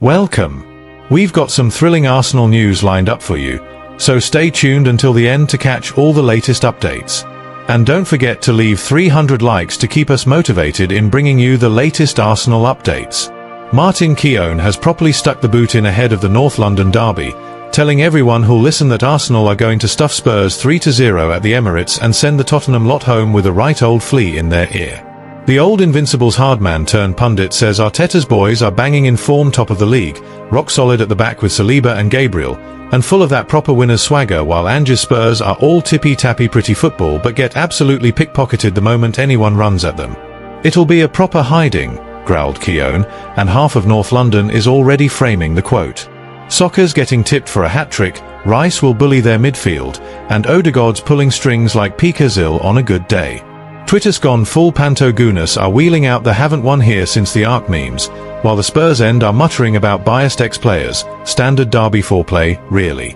Welcome. We've got some thrilling Arsenal news lined up for you, so stay tuned until the end to catch all the latest updates. And don't forget to leave 300 likes to keep us motivated in bringing you the latest Arsenal updates. Martin Keown has properly stuck the boot in ahead of the North London derby, telling everyone who'll listen that Arsenal are going to stuff Spurs 3-0 at the Emirates and send the Tottenham lot home with a right old flea in their ear. The old Invincibles hardman turned pundit says Arteta's boys are banging in form top of the league, rock solid at the back with Saliba and Gabriel, and full of that proper winner's swagger, while Ange's Spurs are all tippy-tappy pretty football but get absolutely pickpocketed the moment anyone runs at them. It'll be a proper hiding, growled Keown, and half of North London is already framing the quote. Soccer's getting tipped for a hat-trick, Rice will bully their midfield, and Odegaard's pulling strings like Picazil on a good day. Twitter's gone full Pantogunas are wheeling out the haven't won here since the Arc memes, while the Spurs end are muttering about biased ex-players, standard derby foreplay, really.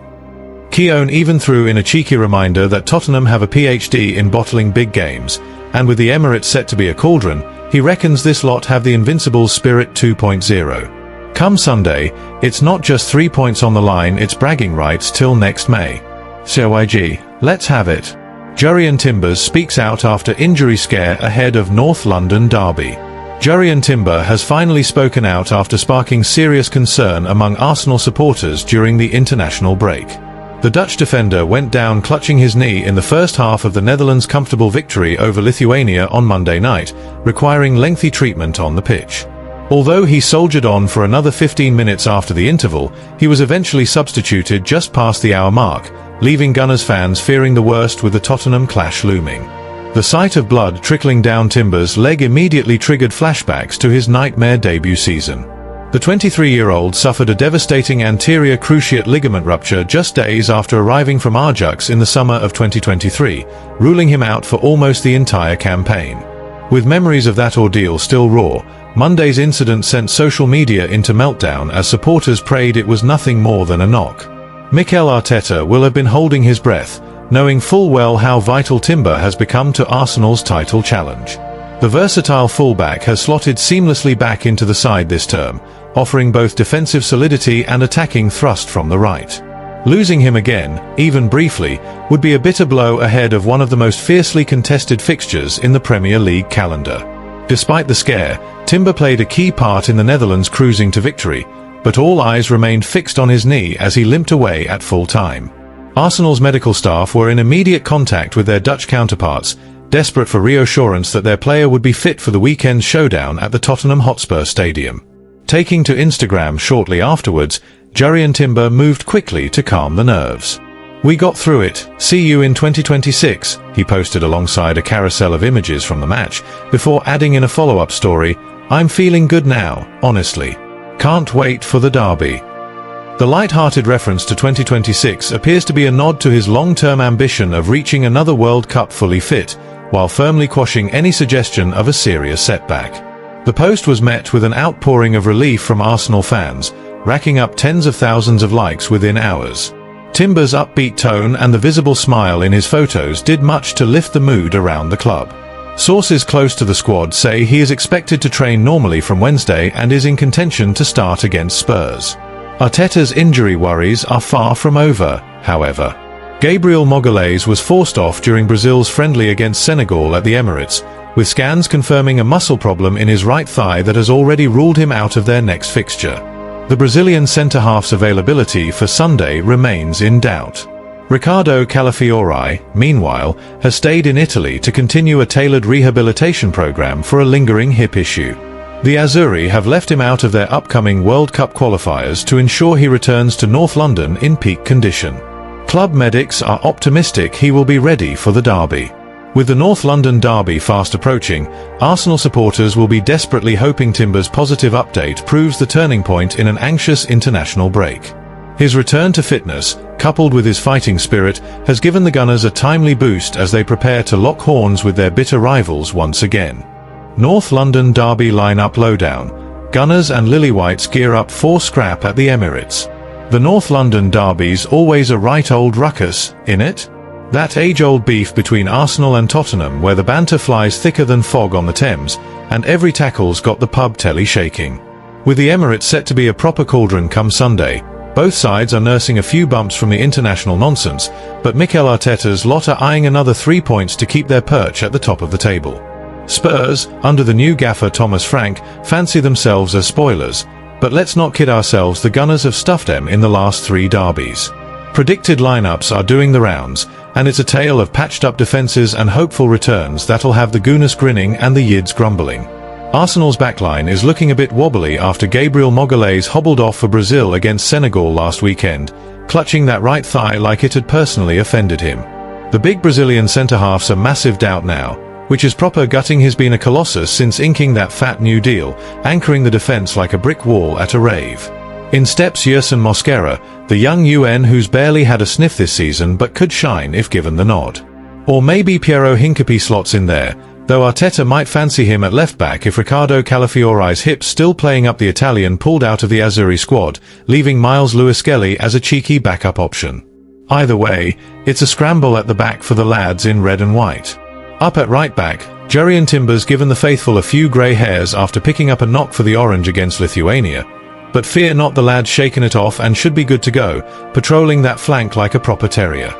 Keown even threw in a cheeky reminder that Tottenham have a PhD in bottling big games, and with the Emirates set to be a cauldron, he reckons this lot have the Invincibles spirit 2.0. Come Sunday, it's not just 3 points on the line, it's bragging rights till next May. CYG, let's have it. Jurrien Timber speaks out after injury scare ahead of North London derby. Jurrien Timber has finally spoken out after sparking serious concern among Arsenal supporters during the international break. The Dutch defender went down clutching his knee in the first half of the Netherlands' comfortable victory over Lithuania on Monday night, requiring lengthy treatment on the pitch. Although he soldiered on for another 15 minutes after the interval, he was eventually substituted just past the hour mark, leaving Gunners fans fearing the worst with the Tottenham clash looming. The sight of blood trickling down Timber's leg immediately triggered flashbacks to his nightmare debut season. The 23-year-old suffered a devastating anterior cruciate ligament rupture just days after arriving from Ajax in the summer of 2023, ruling him out for almost the entire campaign. With memories of that ordeal still raw, Monday's incident sent social media into meltdown as supporters prayed it was nothing more than a knock. Mikel Arteta will have been holding his breath, knowing full well how vital Timber has become to Arsenal's title challenge. The versatile fullback has slotted seamlessly back into the side this term, offering both defensive solidity and attacking thrust from the right. Losing him again, even briefly, would be a bitter blow ahead of one of the most fiercely contested fixtures in the Premier League calendar. Despite the scare, Timber played a key part in the Netherlands cruising to victory, but all eyes remained fixed on his knee as he limped away at full time. Arsenal's medical staff were in immediate contact with their Dutch counterparts, desperate for reassurance that their player would be fit for the weekend's showdown at the Tottenham Hotspur Stadium. Taking to Instagram shortly afterwards, Jurrien Timber moved quickly to calm the nerves. "We got through it, see you in 2026, he posted alongside a carousel of images from the match, before adding in a follow-up story, "I'm feeling good now, honestly. Can't wait for the derby." The light-hearted reference to 2026 appears to be a nod to his long-term ambition of reaching another World Cup fully fit, while firmly quashing any suggestion of a serious setback. The post was met with an outpouring of relief from Arsenal fans, racking up tens of thousands of likes within hours. Timber's upbeat tone and the visible smile in his photos did much to lift the mood around the club. Sources close to the squad say he is expected to train normally from Wednesday and is in contention to start against Spurs. Arteta's injury worries are far from over, however. Gabriel Magalhaes was forced off during Brazil's friendly against Senegal at the Emirates, with scans confirming a muscle problem in his right thigh that has already ruled him out of their next fixture. The Brazilian centre-half's availability for Sunday remains in doubt. Riccardo Calafiori, meanwhile, has stayed in Italy to continue a tailored rehabilitation program for a lingering hip issue. The Azzurri have left him out of their upcoming World Cup qualifiers to ensure he returns to North London in peak condition. Club medics are optimistic he will be ready for the derby. With the North London derby fast approaching, Arsenal supporters will be desperately hoping Timber's positive update proves the turning point in an anxious international break. His return to fitness, coupled with his fighting spirit, has given the Gunners a timely boost as they prepare to lock horns with their bitter rivals once again. North London derby lineup lowdown. Gunners and Lilywhites gear up for scrap at the Emirates. The North London derby's always a right old ruckus, innit? That age-old beef between Arsenal and Tottenham where the banter flies thicker than fog on the Thames, and every tackle's got the pub telly shaking. With the Emirates set to be a proper cauldron come Sunday, both sides are nursing a few bumps from the international nonsense, but Mikel Arteta's lot are eyeing another 3 points to keep their perch at the top of the table. Spurs, under the new gaffer Thomas Frank, fancy themselves as spoilers, but let's not kid ourselves, the Gunners have stuffed them in the last 3 derbies. Predicted lineups are doing the rounds, and it's a tale of patched-up defences and hopeful returns that'll have the Gunners grinning and the Yids grumbling. Arsenal's backline is looking a bit wobbly after Gabriel Magalhaes hobbled off for Brazil against Senegal last weekend, clutching that right thigh like it had personally offended him. The big Brazilian centre-half's a massive doubt now, which is proper gutting. He's been a colossus since inking that fat new deal, anchoring the defence like a brick wall at a rave. In steps Yerson Mosquera, the young UN who's barely had a sniff this season but could shine if given the nod. Or maybe Piero Hincapié slots in there, though Arteta might fancy him at left-back if Riccardo Calafiore's hips still playing up the Italian pulled out of the Azzurri squad, leaving Miles Lewis-Skelly as a cheeky backup option. Either way, it's a scramble at the back for the lads in red and white. Up at right-back, Jurrien Timber's given the faithful a few grey hairs after picking up a knock for the Orange against Lithuania. But fear not, the lad's shaken it off and should be good to go, patrolling that flank like a proper terrier.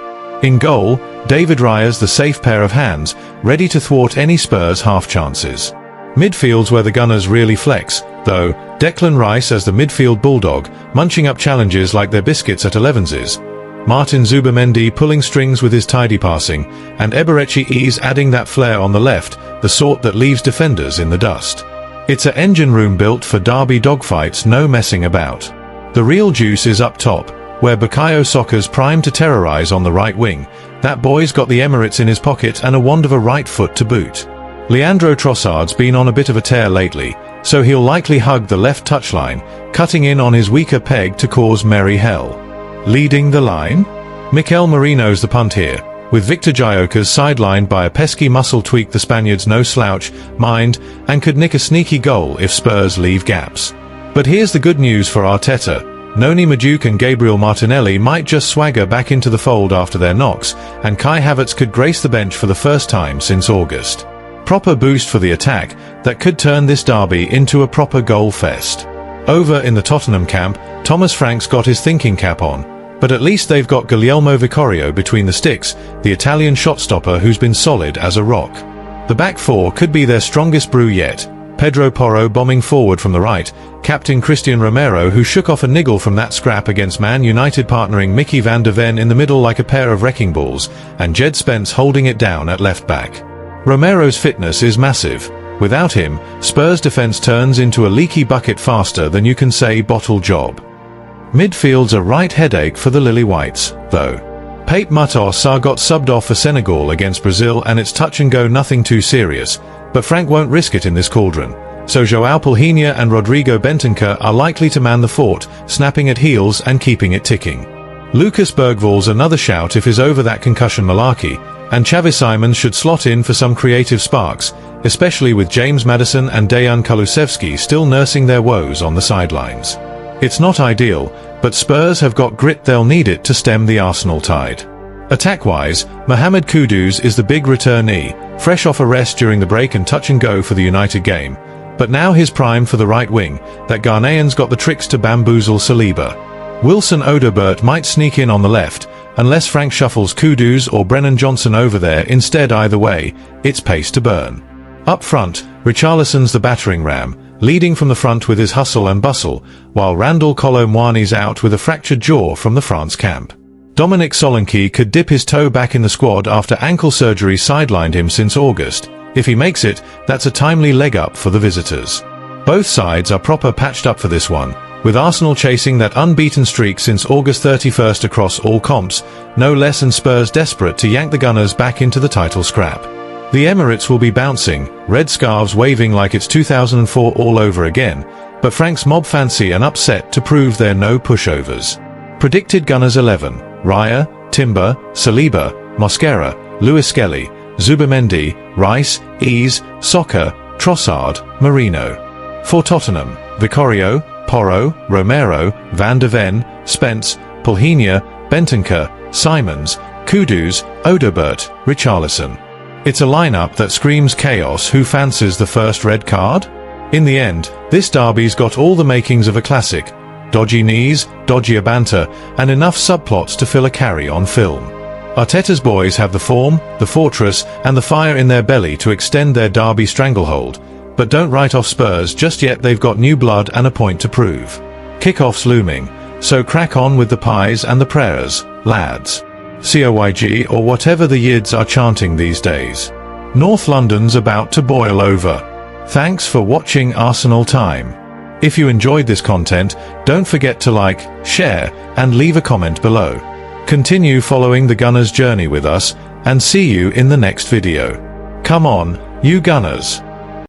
In goal, David Raya's the safe pair of hands, ready to thwart any Spurs half-chances. Midfield's where the Gunners really flex, though, Declan Rice as the midfield bulldog, munching up challenges like they're biscuits at 11s. Martin Zubimendi pulling strings with his tidy passing, and Eberechi adding that flair on the left, the sort that leaves defenders in the dust. It's a engine room built for derby dogfights, no messing about. The real juice is up top, where Bukayo Saka's primed to terrorise on the right wing. That boy's got the Emirates in his pocket and a wand of a right foot to boot. Leandro Trossard's been on a bit of a tear lately, so he'll likely hug the left touchline, cutting in on his weaker peg to cause merry hell. Leading the line? Mikel Merino's the punt here, with Victor Gyokeres sidelined by a pesky muscle tweak. The Spaniard's no slouch, mind, and could nick a sneaky goal if Spurs leave gaps. But here's the good news for Arteta. Noni Madueke and Gabriel Martinelli might just swagger back into the fold after their knocks, and Kai Havertz could grace the bench for the first time since August. Proper boost for the attack that could turn this derby into a proper goal fest. Over in the Tottenham camp, Thomas Frank's got his thinking cap on, but at least they've got Guglielmo Vicario between the sticks, the Italian shot-stopper who's been solid as a rock. The back four could be their strongest brew yet. Pedro Porro bombing forward from the right, captain Christian Romero who shook off a niggle from that scrap against Man United, partnering Mickey van de Ven in the middle like a pair of wrecking balls, and Jed Spence holding it down at left back. Romero's fitness is massive. Without him, Spurs' defence turns into a leaky bucket faster than you can say bottle job. Midfield's a right headache for the Lily Whites, though. Pape Matos got subbed off for Senegal against Brazil, and it's touch and go, nothing too serious. But Frank won't risk it in this cauldron, so João Palhinha and Rodrigo Bentancur are likely to man the fort, snapping at heels and keeping it ticking. Lucas Bergvall's another shout if he's over that concussion malarkey, and Xavi Simons should slot in for some creative sparks, especially with James Maddison and Dejan Kulusevski still nursing their woes on the sidelines. It's not ideal, but Spurs have got grit, they'll need it to stem the Arsenal tide. Attack-wise, Mohamed Kudus is the big returnee, fresh off a rest during the break and touch and go for the United game, but now he's primed for the right wing. That Ghanaian's got the tricks to bamboozle Saliba. Wilson Odobert might sneak in on the left, unless Frank shuffles Kudus or Brennan Johnson over there instead. Either way, it's pace to burn. Up front, Richarlison's the battering ram, leading from the front with his hustle and bustle, while Randall Kolo Muani's out with a fractured jaw from the France camp. Dominic Solanke could dip his toe back in the squad after ankle surgery sidelined him since August. If he makes it, that's a timely leg up for the visitors. Both sides are proper patched up for this one, with Arsenal chasing that unbeaten streak since August 31st across all comps, no less, and Spurs desperate to yank the Gunners back into the title scrap. The Emirates will be bouncing, red scarves waving like it's 2004 all over again, but Frank's mob fancy an upset to prove they're no pushovers. Predicted Gunners 11. Raya, Timber, Saliba, Mosquera, Lewis-Skelly, Zubimendi, Rice, Saka, Trossard, Merino. For Tottenham, Vicario, Porro, Romero, Van de Ven, Spence, Palhinha, Bentancur, Simons, Kudus, Odobert, Richarlison. It's a lineup that screams chaos. Who fancies the first red card? In the end, this derby's got all the makings of a classic. Dodgy knees, dodgier banter, and enough subplots to fill a carry-on film. Arteta's boys have the form, the fortress, and the fire in their belly to extend their derby stranglehold, but don't write off Spurs just yet. They've got new blood and a point to prove. Kickoff's looming, so crack on with the pies and the prayers, lads. COYG, or whatever the yids are chanting these days. North London's about to boil over. Thanks for watching Arsenal Time. If you enjoyed this content, don't forget to like, share, and leave a comment below. Continue following the Gunners' journey with us, and see you in the next video. Come on, you Gunners!